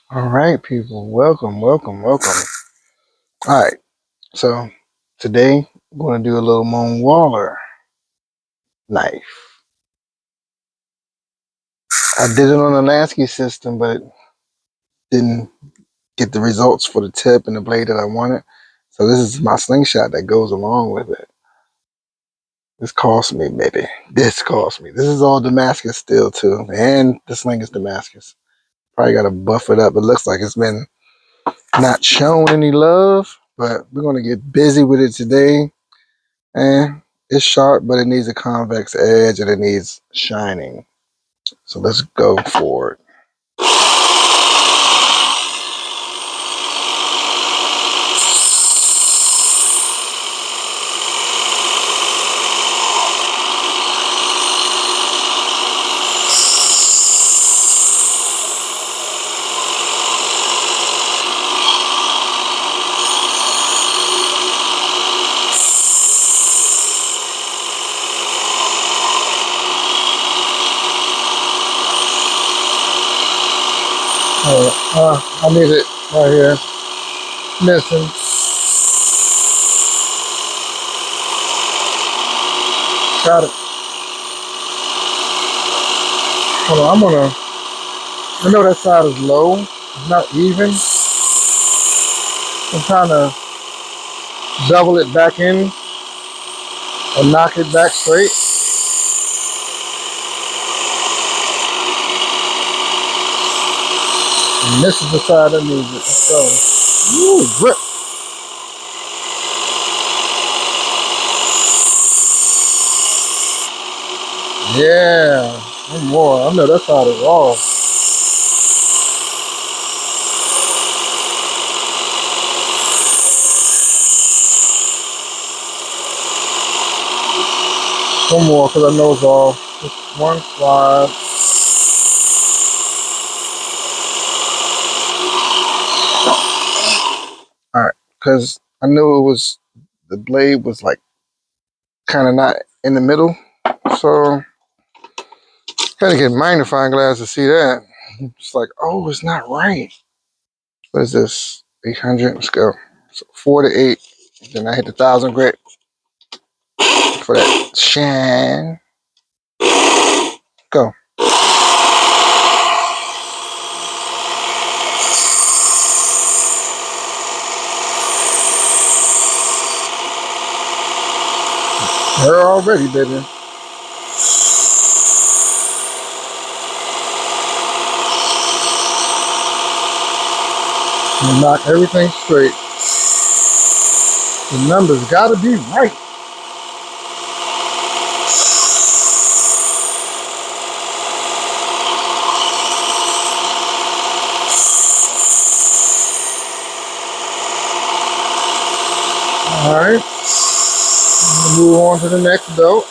All right, people. Welcome, welcome, welcome. All right. So today we're going to do a little Moan Waller knife. I did it on the Lansky system, but didn't get the results for the tip and the blade that I wanted. So this is my slingshot that goes along with it. This cost me, baby. This cost me. This is all Damascus steel too, and the sling is Damascus. Probably got to buff it up. It looks like it's been not shown any love, but we're going to get busy with it today. And it's sharp, but it needs a convex edge and it needs shining. So let's go for it. I need it right here. Missing. Got it. Hold on, I know that side is low. It's not even. I'm trying to double it back in and knock it back straight. And this is the side that needs it. Let's go. Ooh, grip. Yeah. One more. I know that side is raw. One more, because I know it's all. Just one slide. All right, because I knew the blade was like kind of not in the middle, so had to get a magnifying glass to see that. It's like, oh, it's not right. What is this? 800. Let's go. So 4 to 8. Then I hit the 1,000 grit for that shine. Go. They're already, baby. You knock everything straight. The numbers gotta be right. All right. Move on to the next belt.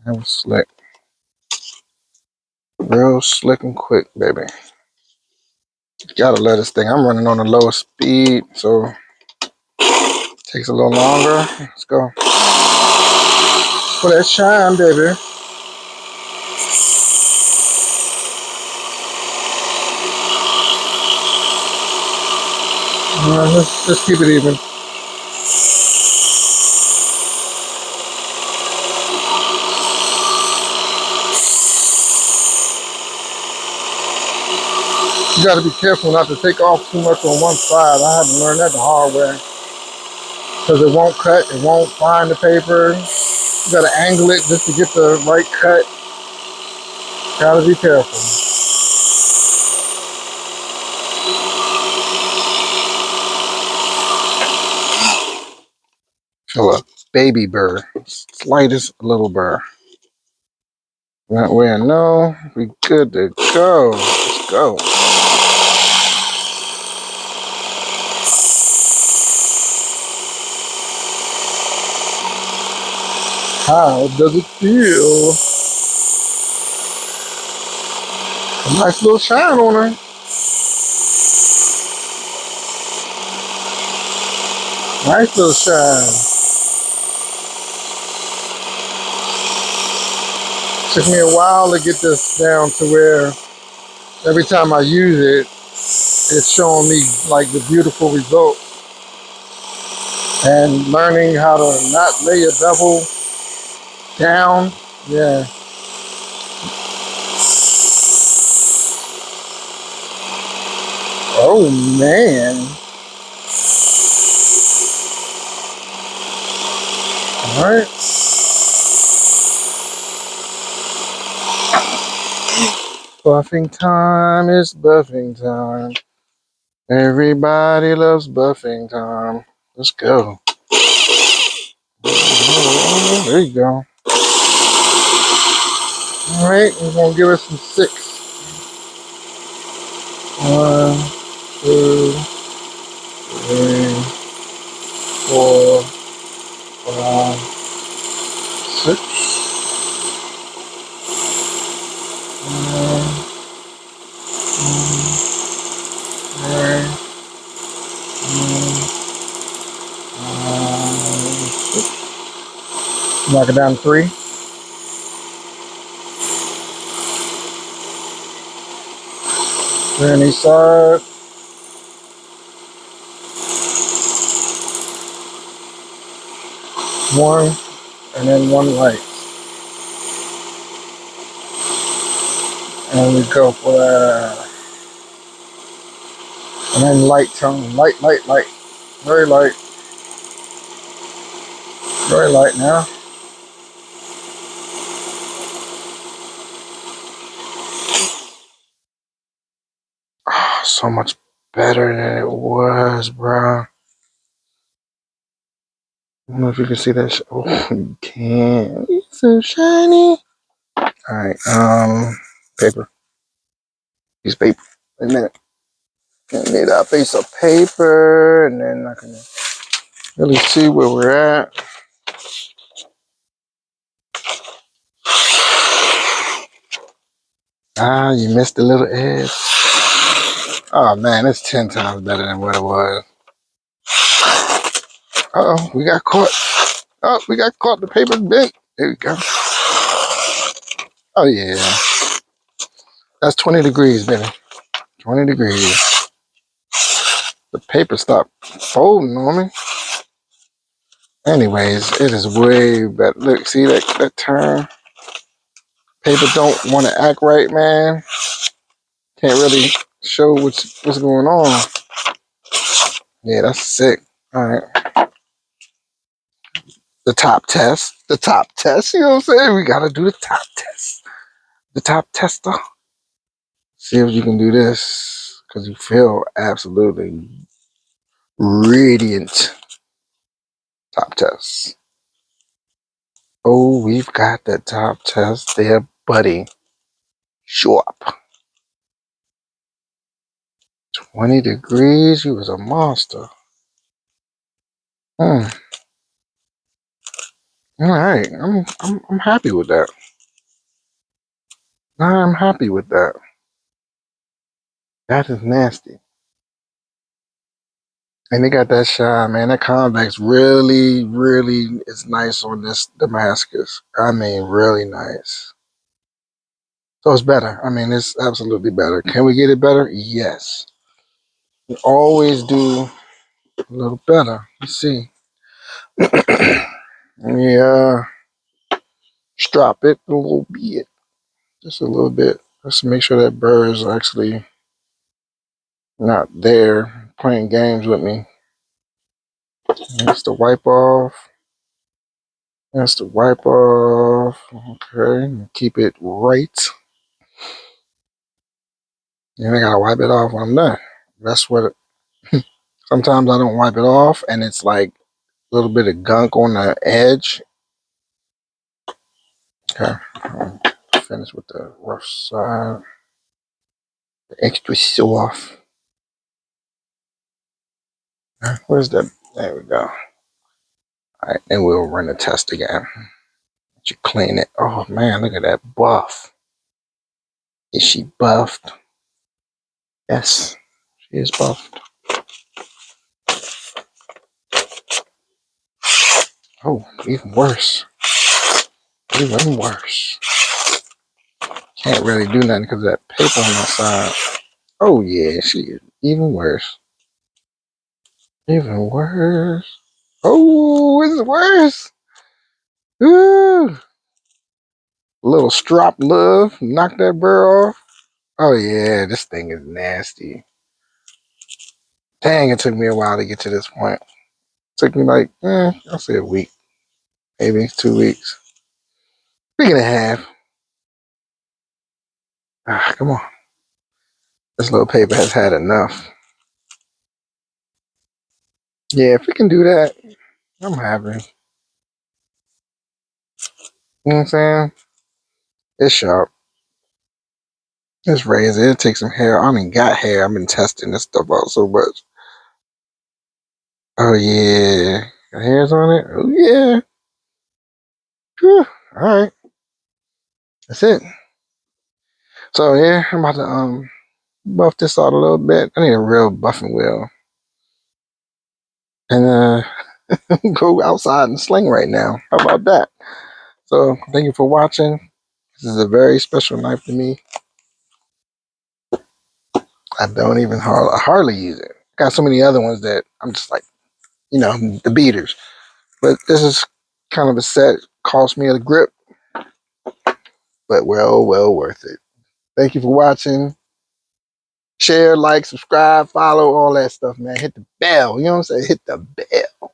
That was slick. Real slick and quick, baby. Gotta let this thing. I'm running on the lowest speed, so takes a little longer. Let's go. For that shine, baby. Let's just keep it even. You got to be careful not to take off too much on one side. I had to learn that the hard way. Because it won't cut, it won't find the paper. You got to angle it just to get the right cut. Got to be careful. Feel a baby burr. Slightest little burr. That way I know we good to go. Let's go. How does it feel? A nice little shine on her. Nice little shine. Took me a while to get this down to where every time I use it, it's showing me like the beautiful result. And learning how to not lay a bevel down. Yeah. Oh man. All right. Buffing time is buffing time. Everybody loves buffing time. Let's go. Oh, there you go. All right, we're gonna give it some 6. 1, 2, 3, 4, 5, 6. 1, 2, 3, 4, 5, 6. Knock it down to 3. 3 on each side. 1, and then 1 light. And we go for that. And then light tone. Light, light, light. Very light. Very light now. Oh, so much better than it was, bro. I don't know if you can see that. Oh, you can. It's so shiny. Alright, paper. Use paper. Wait a minute. I need a piece of paper, and then I can really see where we're at. Ah, you missed the little edge. Oh man, it's 10 times better than what it was. Uh-oh, we got caught. Oh, we got caught. The paper's bent. There we go. Oh yeah. That's 20 degrees, baby. 20 degrees. The paper stopped folding on me. Anyways, it is way better. Look, see that turn? Paper don't want to act right, man. Can't really show what's going on. Yeah, that's sick. All right. The top test. The top test. You know what I'm saying? We gotta do the top test. The top tester. See if you can do this. Because you feel absolutely radiant. Top test. Oh, we've got the top test there, buddy. Show up. 20 degrees. You was a monster. All right. I'm happy with that. I'm happy with that. That is nasty. And they got that shine, man. That convex really, really is nice on this Damascus. I mean, really nice. So it's better. I mean, it's absolutely better. Can we get it better? Yes. We always do a little better. Let's see. Yeah. Strop it a little bit. Just a little bit. Let's make sure that burr is actually not there playing games with me. That's the wipe off. That's the wipe off. Okay. Keep it right. And I gotta wipe it off when I'm done. That's what sometimes I don't wipe it off and it's like a little bit of gunk on the edge. Okay. Finish with the rough side. The extra soft. Where's the there we go. Alright, then we'll run the test again. You clean it. Oh man, look at that buff. Is she buffed? Yes, she is buffed. Oh, even worse. Even worse. Can't really do nothing because of that paper on my side. Oh yeah, she is even worse. Even worse. Oh, it's worse. Ooh. Little strop love. Knock that bird off. Oh yeah, this thing is nasty. Dang, it took me a while to get to this point. It took me like, I'll say a week. Maybe 2 weeks. Week and a half. Ah, come on. This little paper has had enough. Yeah, if we can do that, I'm happy. You know what I'm saying? It's sharp. It's razor. It takes some hair. I ain't got hair. I've been testing this stuff out so much. Oh yeah. Got hairs on it? Oh yeah. Whew. Alright. That's it. So yeah, I'm about to buff this out a little bit. I need a real buffing wheel. And go outside and sling right now. How about that? So thank you for watching. This is a very special knife to me. I don't even hardly use it. I got so many other ones that I'm just like, the beaters. But this is kind of a set. Cost me a grip, but well worth it. Thank you for watching. Share, like, subscribe, follow, all that stuff, man. Hit the bell. You know what I'm saying? Hit the bell.